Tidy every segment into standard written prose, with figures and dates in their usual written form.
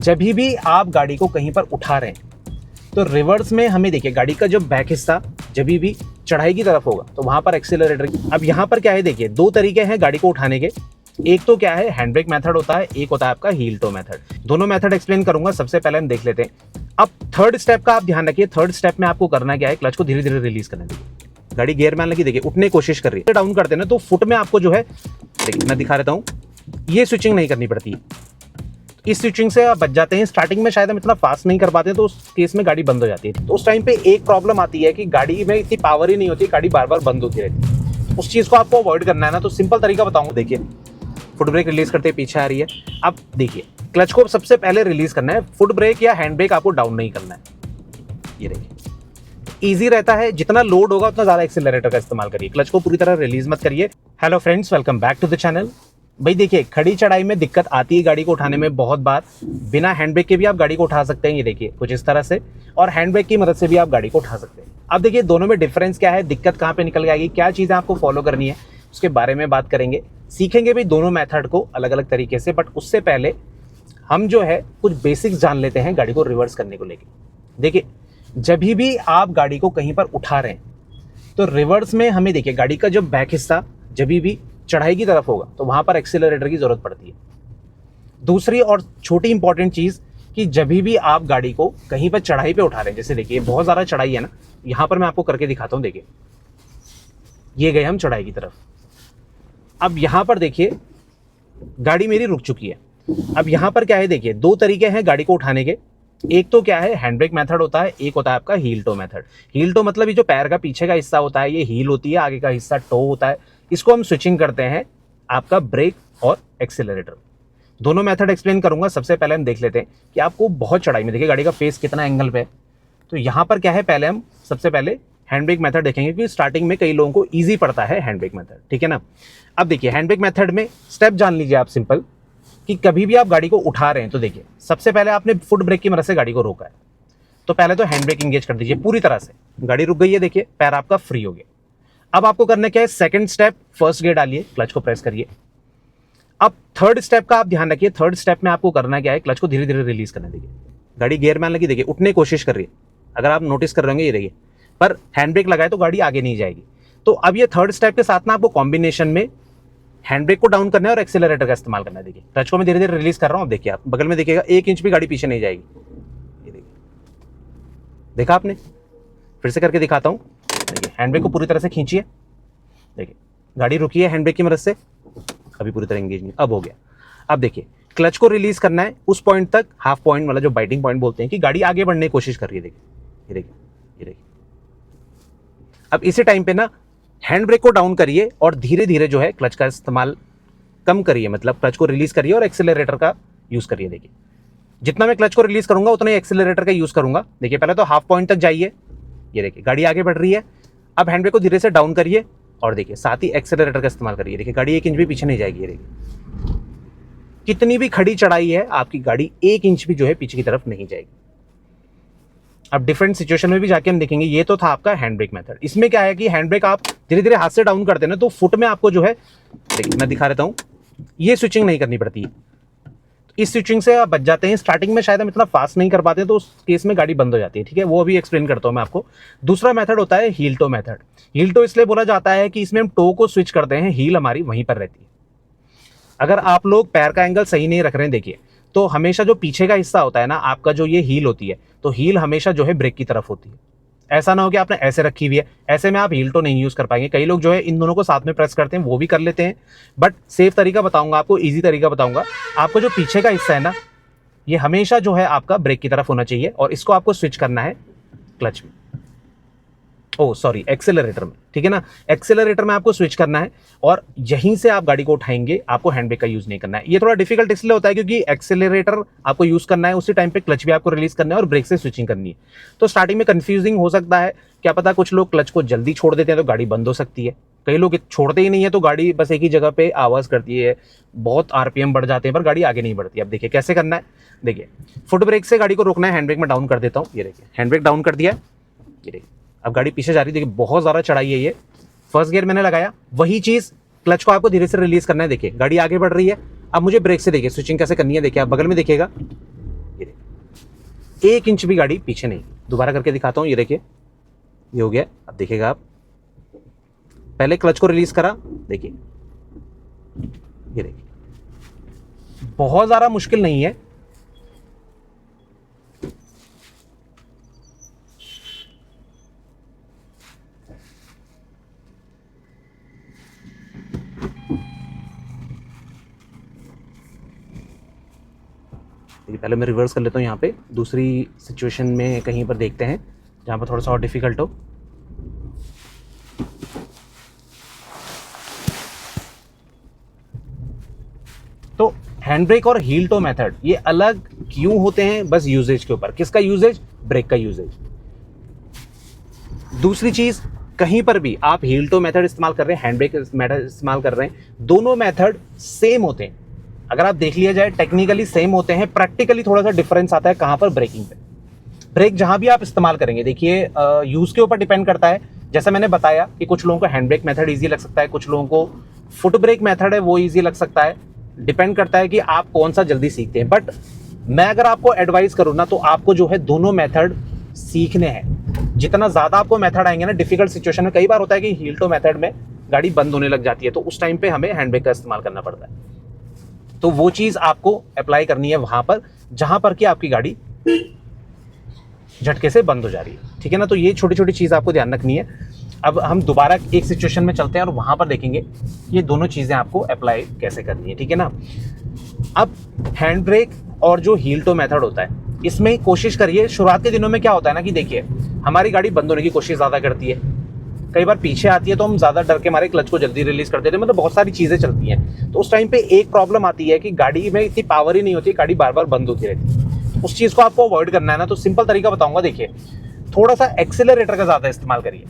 जब भी आप गाड़ी को कहीं पर उठा रहे हैं तो रिवर्स में हमें देखिए गाड़ी का जो बैक हिस्सा जब भी चढ़ाई की तरफ होगा तो वहां पर एक्सीलरेटर। अब यहाँ पर क्या है, देखिए दो तरीके हैं गाड़ी को उठाने के। एक तो क्या है, हैंड ब्रेक मेथड होता है, एक होता है आपका हील टो मेथड। दोनों मेथड एक्सप्लेन करूंगा। सबसे पहले हम देख लेते हैं। अब थर्ड स्टेप का आप ध्यान रखिए। थर्ड स्टेप में आपको करना क्या है, क्लच को धीरे धीरे रिलीज करना। देखिए गाड़ी गियर में लगी, देखिए उठने की कोशिश कर रही है। डाउन करते हैं ना तो फुट में आपको जो है, देखिए मैं दिखा देता हूँ, ये स्विचिंग नहीं करनी पड़ती है। इस स्विचिंग से आप बच जाते हैं। स्टार्टिंग में शायद हम इतना फास्ट नहीं कर पाते, तो उस केस में गाड़ी बंद हो जाती है। तो उस टाइम पे एक प्रॉब्लम आती है कि गाड़ी में इतनी पावर ही नहीं होती, गाड़ी बार बार बंद होती रहती है। उस चीज़ को आपको अवॉइड करना है ना, तो सिंपल तरीका बताऊंगा। देखिए फुट ब्रेक रिलीज करते पीछे आ रही है। अब देखिए क्लच को सबसे पहले रिलीज करना है। फुट ब्रेक या हैंड ब्रेक आपको डाउन नहीं करना है। ये देखिए ईजी रहता है। जितना लोड होगा उतना ज़्यादा एक्सीलरेटर का इस्तेमाल करिए। क्लच को पूरी तरह रिलीज मत करिए। Hello friends, welcome back to the channel. भाई देखिए खड़ी चढ़ाई में दिक्कत आती है गाड़ी को उठाने में बहुत बार। बिना हैंड ब्रेक के भी आप गाड़ी को उठा सकते हैं, ये देखिए कुछ इस तरह से, और हैंड ब्रेक की मदद से भी आप गाड़ी को उठा सकते हैं। अब देखिए दोनों में डिफरेंस क्या है, दिक्कत कहाँ पे निकल के आएगी, क्या चीज़ें आपको फॉलो करनी है, उसके बारे में बात करेंगे। सीखेंगे भी दोनों मेथड को अलग अलग तरीके से। बट उससे पहले हम जो है कुछ बेसिक्स जान लेते हैं गाड़ी को रिवर्स करने को लेकर। देखिए जब भी आप गाड़ी को कहीं पर उठा रहे हैं तो रिवर्स में हमें देखिए गाड़ी का जो बैक हिस्सा जब भी चढ़ाई की तरफ होगा तो वहां पर एक्सीलरेटर की जरूरत पड़ती है। दूसरी और छोटी इंपॉर्टेंट चीज कि जब भी आप गाड़ी को कहीं पर चढ़ाई पे उठा रहे हैं, जैसे देखिए बहुत ज्यादा चढ़ाई है ना, यहां पर मैं आपको करके दिखाता हूं। देखिए ये गए हम चढ़ाई की तरफ। अब यहां पर देखिए गाड़ी मेरी रुक चुकी है। अब यहां पर क्या है, देखिए दो तरीके हैं गाड़ी को उठाने के। एक तो क्या है, हैंड ब्रेक मेथड होता है, एक होता है आपका heel toe method. Heel toe मतलब ये जो पैर का पीछे का हिस्सा होता है ये हील होती है, आगे का हिस्सा टो होता है। इसको हम स्विचिंग करते हैं आपका ब्रेक और एक्सीलरेटर। दोनों मेथड एक्सप्लेन करूंगा। सबसे पहले हम देख लेते हैं कि आपको बहुत चढ़ाई में देखिए गाड़ी का फेस कितना एंगल पे है। तो यहां पर क्या है, पहले हम सबसे पहले हैंड ब्रेक मेथड देखेंगे, क्योंकि स्टार्टिंग में कई लोगों को ईजी पड़ता है हैंड ब्रेक मेथड, ठीक है ना। अब देखिए हैंड ब्रेक मेथड में स्टेप जान लीजिए आप सिंपल, कि कभी भी आप गाड़ी को उठा रहे हैं तो देखिए सबसे पहले आपने फुट ब्रेक की मदद से गाड़ी को रोका है। तो पहले तो हैंड ब्रेक इंगेज कर दीजिए पूरी तरह से। गाड़ी रुक गई है, देखिए पैर आपका फ्री हो गया। अब आपको करना क्या है, सेकंड स्टेप, फर्स्ट गियर डालिए, क्लच को प्रेस करिए। अब थर्ड स्टेप का आप ध्यान रखिए। थर्ड स्टेप में आपको करना क्या है, क्लच को धीरे धीरे रिलीज करना। देखिए गाड़ी गियर में लगी, देखिए उठने की कोशिश कर रही है। अगर आप नोटिस कर रहे होंगे, ये देखिए, पर हैंड ब्रेक लगाए तो गाड़ी आगे नहीं जाएगी। तो अब ये थर्ड स्टेप के साथ ना आपको कॉम्बिनेशन में हैंड ब्रेक को डाउन करना है और एक्सीलरेटर का इस्तेमाल करना है। देखिए क्लच को मैं धीरे धीरे रिलीज कर रहा हूं। अब देखिए आप बगल में देखिएगा 1 इंच भी गाड़ी पीछे नहीं जाएगी। ये देखिए, देखा आपने, फिर से करके दिखाता हूं। देखिए हैंड ब्रेक को पूरी तरह से खींचिए। देखिए गाड़ी रुकी है हैंड ब्रेक की मदद से, अभी पूरी तरह एंगेज नहीं, अब हो गया। अब देखिए क्लच को रिलीज करना है उस पॉइंट तक, हाफ पॉइंट वाला जो बाइटिंग पॉइंट बोलते हैं, कि गाड़ी आगे बढ़ने की कोशिश कर रही है। देखिए ये देखिए, ये देखिए। अब इसी टाइम पे ना हैंड ब्रेक को डाउन करिए और धीरे धीरे जो है क्लच का इस्तेमाल कम करिए, मतलब क्लच को रिलीज करिए और एक्सीलरेटर का यूज करिए। देखिए जितना मैं क्लच को रिलीज करूंगा उतना ही एक्सीलरेटर का यूज करूंगा। देखिए पहले तो हाफ पॉइंट तक जाइए, ये देखिए गाड़ी आगे बढ़ रही है। अब हैंड ब्रेक को धीरे से डाउन करिए और देखिए साथ ही एक्सीलरेटर का इस्तेमाल करिए। देखिए गाड़ी 1 इंच भी पीछे नहीं जाएगी। देखिए कितनी भी खड़ी चढ़ाई है, आपकी गाड़ी 1 इंच भी जो है पीछे की तरफ नहीं जाएगी। अब डिफरेंट सिचुएशन में भी जाके हम देखेंगे। ये तो था आपका हैंड ब्रेक मेथड। इसमें क्या है कि हैंड ब्रेक आप धीरे धीरे हाथ से डाउन करते हैं ना, तो फुट में आपको जो है, देखिए मैं दिखा देता हूं, ये स्विचिंग नहीं करनी पड़ती है। इस स्विचिंग से आप बच जाते हैं। स्टार्टिंग में शायद हम इतना फास्ट नहीं कर पाते, तो उस केस में गाड़ी बंद हो जाती है, ठीक है। वो अभी एक्सप्लेन करता हूं मैं आपको। दूसरा मेथड होता है heel toe method. Heel toe इसलिए बोला जाता है कि इसमें हम टो को स्विच करते हैं, हील हमारी वहीं पर रहती है। अगर आप लोग पैर का एंगल सही नहीं रख रहे हैं, देखिए, तो हमेशा जो पीछे का हिस्सा होता है ना आपका, जो ये हील होती है, तो हील हमेशा जो है ब्रेक की तरफ होती है। ऐसा ना हो कि आपने ऐसे रखी हुई है, ऐसे में आप हील टो नहीं यूज कर पाएंगे। कई लोग जो है इन दोनों को साथ में प्रेस करते हैं, वो भी कर लेते हैं। बट सेफ तरीका बताऊंगा आपको, ईजी तरीका बताऊंगा आपको। जो पीछे का हिस्सा है ना, ये हमेशा जो है आपका ब्रेक की तरफ होना चाहिए, और इसको आपको स्विच करना है क्लच में, एक्सेलरेटर में, ठीक है ना। एक्सेलरेटर में आपको स्विच करना है और यहीं से आप गाड़ी को उठाएंगे। आपको हैंड ब्रेक का यूज नहीं करना है। ये थोड़ा डिफिकल्ट इसलिए होता है क्योंकि एक्सेलरेटर आपको यूज करना है, उसी टाइम पे क्लच भी आपको रिलीज करना है और ब्रेक से स्विचिंग करनी है। तो स्टार्टिंग में कंफ्यूजिंग हो सकता है, क्या पता कुछ लोग क्लच को जल्दी छोड़ देते हैं तो गाड़ी बंद हो सकती है। कई लोग छोड़ते ही नहीं है तो गाड़ी बस एक ही जगह पे आवाज करती है, बहुत आरपीएम बढ़ जाते हैं पर गाड़ी आगे नहीं बढ़ती। अब देखिए कैसे करना है। देखिए फुट ब्रेक से गाड़ी को रोकना है, हैंड ब्रेक में डाउन कर देता हूँ। ये देखिए हैंड ब्रेक डाउन कर दिया, ये देखिए अब गाड़ी पीछे जा रही है। देखिए बहुत ज़्यादा चढ़ाई है ये। फर्स्ट गियर मैंने लगाया, वही चीज़ क्लच को आपको धीरे से रिलीज करना है। देखिए गाड़ी आगे बढ़ रही है। अब मुझे ब्रेक से देखिए स्विचिंग कैसे करनी है। देखिए आप बगल में देखिएगा, 1 इंच भी गाड़ी पीछे नहीं। दोबारा करके दिखाता हूँ, ये देखिए, ये हो गया। अब देखिएगा आप, पहले क्लच को रिलीज करा, देखिए, ये देखिए, बहुत ज़्यादा मुश्किल नहीं है। पहले मैं रिवर्स कर लेता हूँ, यहाँ पे दूसरी सिचुएशन में कहीं पर देखते हैं जहाँ पर थोड़ा सा और डिफिकल्ट हो। तो हैंड ब्रेक और हील टो मेथड ये अलग क्यों होते हैं? बस यूजेज के ऊपर। किसका यूजेज? ब्रेक का यूजेज। दूसरी चीज, कहीं पर भी आप हील टो मेथड इस्तेमाल कर रहे हैं, हैंड ब्रेक मेथड इस्तेमाल कर रहे हैं, दोनों मेथड सेम होते हैं। अगर आप देख लिया जाए, टेक्निकली सेम होते हैं, प्रैक्टिकली थोड़ा सा डिफरेंस आता है। कहां पर? ब्रेकिंग पे। ब्रेक जहां भी आप इस्तेमाल करेंगे, देखिए, यूज के ऊपर डिपेंड करता है। जैसे मैंने बताया कि कुछ लोगों को हैंड ब्रेक मेथड ईजी लग सकता है, कुछ लोगों को फुट ब्रेक मेथड है वो ईजी लग सकता है। डिपेंड करता है कि आप कौन सा जल्दी सीखते हैं। बट मैं अगर आपको एडवाइस करूं ना, तो आपको जो है दोनों मेथड सीखने हैं। जितना ज्यादा आपको मेथड आएंगे ना डिफिकल्ट सिचुएशन में, कई बार होता है कि हील टो मेथड में गाड़ी बंद होने लग जाती है, तो उस टाइम पे हमें हैंड ब्रेक का इस्तेमाल करना पड़ता है। तो वो चीज आपको अप्लाई करनी है वहां पर जहां पर कि आपकी गाड़ी झटके से बंद हो जा रही है। ठीक है ना? तो ये छोटी छोटी चीज आपको ध्यान रखनी है। अब हम दोबारा एक सिचुएशन में चलते हैं और वहां पर देखेंगे ये दोनों चीजें आपको अप्लाई कैसे करनी है। ठीक है ना? अब हैंड ब्रेक और जो हील टो मेथड होता है, इसमें कोशिश करिए। शुरुआत के दिनों में क्या होता है ना कि देखिए, हमारी गाड़ी बंद होने की कोशिश ज्यादा करती है, कई बार पीछे आती है तो हम ज्यादा डर के मारे क्लच को जल्दी रिलीज कर देते हैं। मतलब बहुत सारी चीजें चलती हैं। तो उस टाइम पे एक प्रॉब्लम आती है कि गाड़ी में इतनी पावर ही नहीं होती, गाड़ी बार बार बंद होती रहती है। उस चीज को आपको अवॉइड करना है ना, तो सिंपल तरीका बताऊंगा। देखिए, थोड़ा सा एक्सेलरेटर का ज्यादा इस्तेमाल करिए।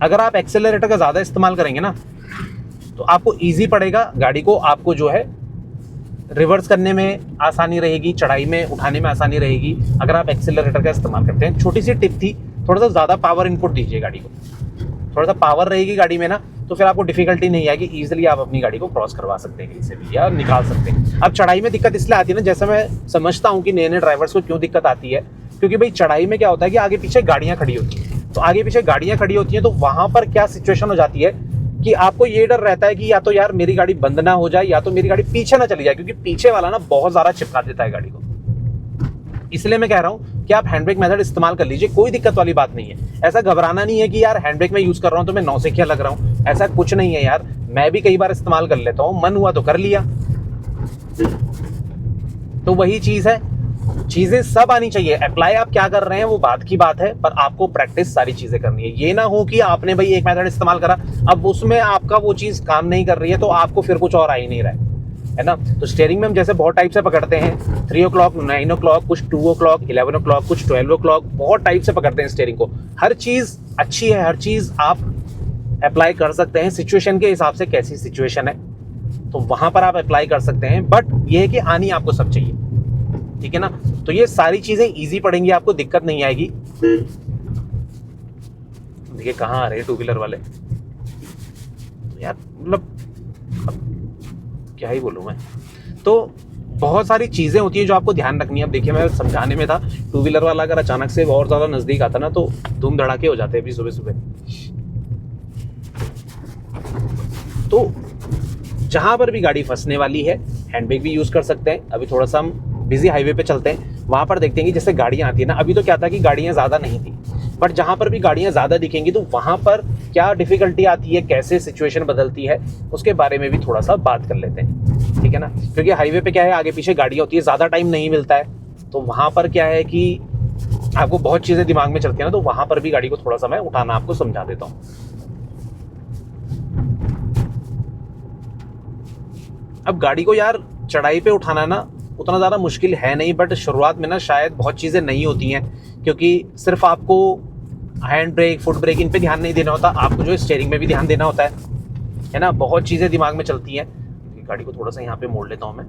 अगर आप एक्सेलरेटर का ज्यादा इस्तेमाल करेंगे ना, तो आपको ईजी पड़ेगा गाड़ी को, आपको जो है रिवर्स करने में आसानी रहेगी, चढ़ाई में उठाने में आसानी रहेगी, अगर आप एक्सेलरेटर का इस्तेमाल करते हैं। छोटी सी टिप थी, थोड़ा सा ज्यादा पावर इनपुट दीजिए गाड़ी को। थोड़ा सा पावर रहेगी गाड़ी में ना, तो फिर आपको डिफिकल्टी नहीं आएगी, इजीली आप अपनी गाड़ी को क्रॉस करवा सकते हैं कहीं से भी, या निकाल सकते हैं। अब चढ़ाई में दिक्कत इसलिए आती है ना, जैसे मैं समझता हूँ कि नए नए ड्राइवर्स को क्यों दिक्कत आती है, क्योंकि भाई चढ़ाई में क्या होता है कि आगे पीछे गाड़ियां खड़ी होती हैं। तो आगे पीछे गाड़ियां खड़ी होती हैं, तो वहां पर क्या सिचुएशन हो जाती है कि आपको ये डर रहता है कि या तो यार मेरी गाड़ी बंद ना हो जाए, या तो मेरी गाड़ी पीछे ना चली जाए, क्योंकि पीछे वाला ना बहुत ज्यादा चिपका देता है गाड़ी को। इसलिए मैं कह रहा हूं कि आप हैंड ब्रेक मेथड इस्तेमाल कर लीजिए, कोई दिक्कत वाली बात नहीं है। ऐसा घबराना नहीं है कि यार हैंड ब्रेक में यूज कर रहा हूं तो मैं नौसिखिया लग रहा हूं, ऐसा कुछ नहीं है यार। मैं भी कई बार इस्तेमाल कर लेता हूं, मन हुआ तो कर लिया। तो वही चीज है, चीजें सब आनी चाहिए। अप्लाई आप क्या कर रहे हैं वो बात की बात है, पर आपको प्रैक्टिस सारी चीजें करनी है। ये ना हो कि आपने भाई एक मेथड इस्तेमाल करा, अब उसमें आपका वो चीज काम नहीं कर रही है, तो आपको फिर कुछ और आ ही नहीं रहा है ना? तो स्टीयरिंग में हम जैसे बहुत टाइप से पकड़ते हैं, 3 o'clock, 9 o'clock, कुछ 2 o'clock, 11 o'clock, कुछ 12 o'clock, बहुत टाइप से पकड़ते हैं स्टीयरिंग को। हर चीज अच्छी है, हर चीज आप अप्लाई कर सकते हैं सिचुएशन के हिसाब से। कैसी सिचुएशन है तो वहां पर आप अप्लाई कर सकते हैं, बट ये है कि आनी आपको सब चाहिए। ठीक है ना? तो ये सारी चीजें इजी पड़ेंगी, आपको दिक्कत नहीं आएगी। देखिए कहाँ आ रहे हैं टू व्हीलर वाले यार, मतलब क्या ही बोलूं मैं। तो बहुत सारी चीजें होती है जो आपको ध्यान रखनी है। अब देखिए, मैं समझाने में था, टू व्हीलर वाला अगर अचानक से और ज्यादा नजदीक आता ना, तो धूम धड़ाके हो जाते हैं अभी सुबह सुबह। तो जहां पर भी गाड़ी फंसने वाली है, हैंड ब्रेक भी यूज कर सकते हैं। अभी थोड़ा सा हम बिजी हाईवे पे चलते हैं, वहां पर देखते हैं कि जैसे गाड़ियां आती है ना, अभी तो क्या था कि गाड़ियां ज्यादा नहीं थी, बट जहां पर भी गाड़ियां ज्यादा दिखेंगी तो वहां पर क्या डिफिकल्टी आती है, कैसे सिचुएशन बदलती है, उसके बारे में भी थोड़ा सा बात कर लेते हैं। ठीक है ना? क्योंकि हाईवे पे क्या है, आगे पीछे गाड़ियां होती है, ज्यादा टाइम नहीं मिलता है, तो वहां पर क्या है कि आपको बहुत चीजें दिमाग में चलती है ना, तो वहां पर भी गाड़ी को थोड़ा सा मैं उठाना आपको समझा देता हूँ। अब गाड़ी को यार चढ़ाई पे उठाना ना उतना ज़्यादा मुश्किल है नहीं, बट शुरुआत में ना शायद बहुत चीज़ें नहीं होती हैं, क्योंकि सिर्फ आपको हैंड ब्रेक, फुट ब्रेक, इन पे ध्यान नहीं देना होता, आपको जो स्टीयरिंग में भी ध्यान देना होता है ना? बहुत चीज़ें दिमाग में चलती हैं। गाड़ी को थोड़ा सा यहाँ पे मोड़ लेता हूँ मैं।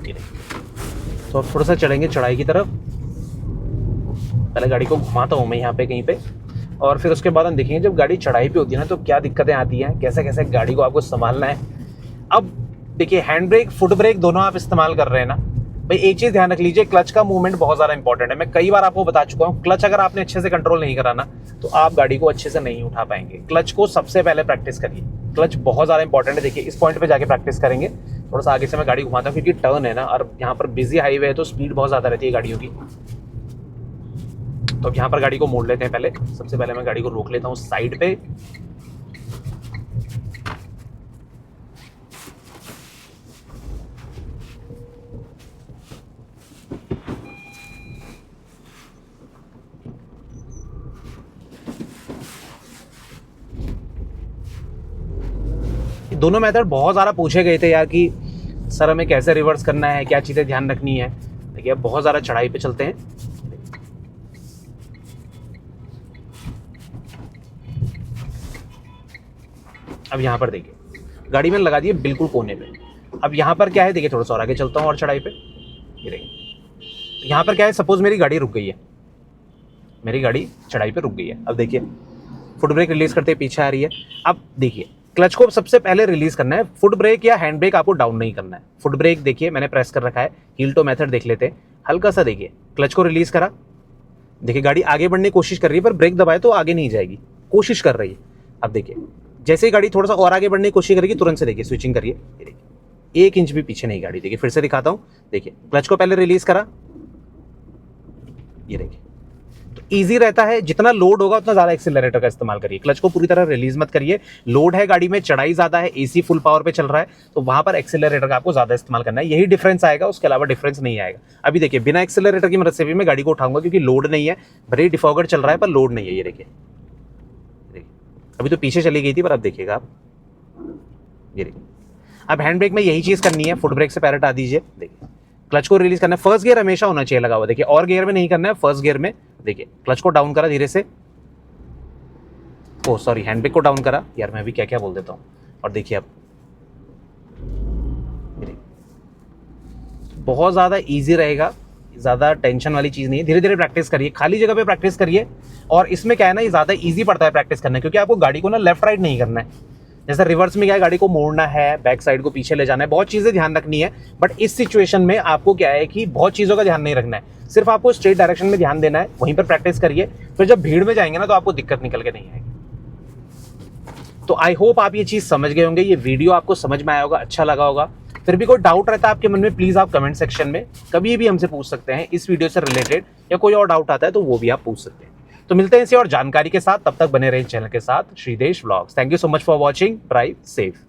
ये देखिए। तो अब थोड़ा सा चढ़ेंगे चढ़ाई की तरफ, पहले गाड़ी को घुमाता हूँ मैं यहाँ पे कहीं पे, और फिर उसके बाद हम देखेंगे जब गाड़ी चढ़ाई पे होती है ना तो क्या दिक्कतें आती हैं, कैसे कैसे गाड़ी को आपको संभालना है। अब देखिए हैंड ब्रेक फुट ब्रेक दोनों आप इस्तेमाल कर रहे हैं ना भाई, एक चीज़ ध्यान रख लीजिए, क्लच का मूवमेंट बहुत ज़्यादा इंपॉर्टेंट है। मैं कई बार आपको बता चुका हूँ, क्लच अगर आपने अच्छे से कंट्रोल नहीं करा ना तो आप गाड़ी को अच्छे से नहीं उठा पाएंगे। क्लच को सबसे पहले प्रैक्टिस करिए, क्लच बहुत ज़्यादा इंपॉर्टेंट है। देखिए इस पॉइंट पे जाके प्रैक्टिस करेंगे, थोड़ा सा आगे से मैं गाड़ी घुमाता हूँ क्योंकि टर्न है ना और यहाँ पर बिजी हाईवे है तो स्पीड बहुत ज़्यादा रहती है गाड़ियों की। तो अब यहाँ पर गाड़ी को मोड़ लेते हैं। पहले सबसे पहले मैं गाड़ी को रोक लेता हूँ साइड पे। दोनों मेथड बहुत ज़्यादा पूछे गए थे यार कि सर हमें कैसे रिवर्स करना है, क्या चीज़ें ध्यान रखनी है। देखिए अब बहुत ज़्यादा चढ़ाई पे चलते हैं। अब यहाँ पर देखिए गाड़ी मैंने लगा दी है बिल्कुल कोने पे। अब यहाँ पर क्या है, देखिए थोड़ा सा और आगे चलता हूँ और चढ़ाई पे, ये देखिए यहाँ पर क्या है, सपोज मेरी गाड़ी रुक गई है, मेरी गाड़ी चढ़ाई पे रुक गई है। अब देखिए फुट ब्रेक रिलीज करते पीछे आ रही है। अब देखिए क्लच को सबसे पहले रिलीज करना है, फुट ब्रेक या हैंड ब्रेक आपको डाउन नहीं करना है। फुट ब्रेक देखिए मैंने प्रेस कर रखा है, हील टो मेथड देख लेते हैं। हल्का सा देखिए क्लच को रिलीज करा, देखिए गाड़ी आगे बढ़ने की कोशिश कर रही है पर ब्रेक दबाए तो आगे नहीं जाएगी, कोशिश कर रही है। अब देखिए जैसे ही गाड़ी थोड़ा सा और आगे बढ़ने की कोशिश करेगी तुरंत से देखिए स्विचिंग करिए, ये देखिए 1 इंच भी पीछे नहीं गाड़ी। देखिए फिर से दिखाता हूँ, देखिए क्लच को पहले रिलीज करा, ये देखिए तो ईजी रहता है। जितना लोड होगा उतना ज्यादा एक्सीलरेटर का इस्तेमाल करिए, क्लच को पूरी तरह रिलीज मत करिए। लोड है गाड़ी में, चढ़ाई ज्यादा है, एसी फुल पावर पे चल रहा है तो वहां पर एक्सीलरेटर का आपको ज्यादा इस्तेमाल करना है। यही डिफरेंस आएगा, उसके अलावा डिफरेंस नहीं आएगा। अभी देखिए बिना एक्सीलरेटर की मदद से भी मैं गाड़ी को उठाऊंगा क्योंकि लोड नहीं है, भले डिफॉगर चल रहा है पर लोड नहीं है। ये देखिए अभी तो पीछे चली गई थी पर अब देखिएगा आप, ये देखिए। अब हैंड ब्रेक में यही चीज करनी है, फुट ब्रेक से पैर हटा दीजिए, देखिए क्लच को रिलीज करना है। फर्स्ट गियर हमेशा होना चाहिए लगा हुआ, देखिए और गियर में नहीं करना है, फर्स्ट गियर में। देखिए क्लच को डाउन करा धीरे से, ओ सॉरी हैंड ब्रेक को डाउन करा, यार मैं भी क्या क्या बोल देता हूँ। और देखिए अब बहुत ज़्यादा ईजी रहेगा, ज़्यादा टेंशन वाली चीज़ नहीं है। धीरे धीरे प्रैक्टिस करिए, खाली जगह पे प्रैक्टिस करिए। और इसमें क्या है ना, ये ज़्यादा ईजी पड़ता है प्रैक्टिस करना क्योंकि आपको गाड़ी को ना लेफ्ट राइट नहीं करना है। जैसे रिवर्स में क्या है, गाड़ी को मोड़ना है, बैक साइड को पीछे ले जाना है, बहुत चीज़ें ध्यान रखनी है। बट इस सिचुएशन में आपको क्या है कि बहुत चीज़ों का ध्यान नहीं रखना है, सिर्फ आपको स्ट्रेट डायरेक्शन में ध्यान देना है, वहीं पर प्रैक्टिस करिए। फिर जब भीड़ में जाएंगे ना तो आपको दिक्कत निकल के नहीं आएगी। तो आई होप आप ये चीज़ समझ गए होंगे, ये वीडियो आपको समझ में आया होगा, अच्छा लगा होगा। फिर भी कोई डाउट रहता है आपके मन में, प्लीज़ आप कमेंट सेक्शन में कभी भी हमसे पूछ सकते हैं इस वीडियो से रिलेटेड, या कोई और डाउट आता है तो वो भी आप पूछ सकते हैं। तो मिलते हैं इसी और जानकारी के साथ, तब तक बने रहे चैनल के साथ, Shridesh vlogs. Thank you so much for watching, drive safe.